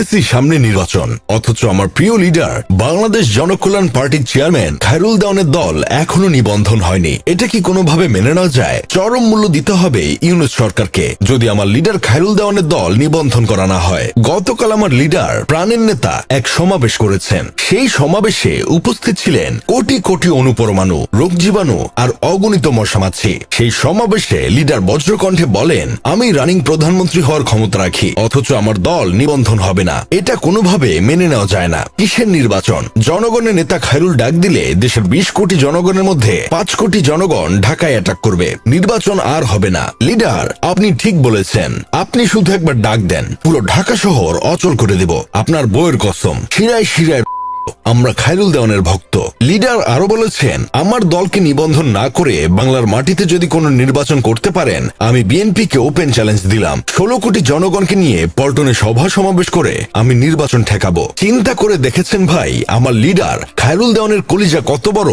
বুঝতেছি সামনে নির্বাচন, অথচ আমার প্রিয় লিডার বাংলাদেশ জনকল্যাণ পার্টির চেয়ারম্যান খায়রুল দেওয়ানের দল এখনো নিবন্ধন হয়নি। এটা কি কোনোভাবে মেনে নেওয়া যায়? চরম মূল্য দিতে হবে ইউনূস সরকারকে যদি আমার লিডার খায়রুল দেওয়ানের দল নিবন্ধন করা না হয়। গতকাল আমার লিডার প্রাণের নেতা এক সমাবেশ করেছেন। সেই সমাবেশে উপস্থিত ছিলেন কোটি কোটি অণুপরমাণু, রোগ জীবাণু আর অগণিত মশামাছি। সেই সমাবেশে লিডার বজ্রকণ্ঠে বলেন, আমি রানিং প্রধানমন্ত্রী হওয়ার ক্ষমতা রাখি, অথচ আমার দল নিবন্ধন হবে না। এটা কোনোভাবে মেনে নেওয়া যায় না। কিসের নির্বাচন? জনগণের নেতা খায়রুল ডাক দিলে দেশের 20 কোটি জনগণের মধ্যে 5 কোটি জনগণ ঢাকায় অ্যাটাক করবে। নির্বাচন আর হবে না। লিডার, আপনি ঠিক বলেছেন। আপনি শুধু একবার ডাক দেন, পুরো ঢাকা শহর অচল করে দেব। আপনার বইয়ের কসম, শিরায় শিরায় আমরা খায়রুল দেওয়ানের ভক্ত। লিডার আরো বলেছেন, আমার দলকে নিবন্ধন না করে বাংলার মাটিতে যদি কোনো নির্বাচন করতে পারেন, আমি বিএনপিকে ওপেন চ্যালেঞ্জ দিলাম। 16 কোটি জনগণকে নিয়ে পল্টনে সভা সমাবেশ করে আমি নির্বাচন ঠেকাবো। চিন্তা করে দেখেছেন ভাই, আমার লিডার খায়রুল দেওয়ানের কলিজা কত বড়?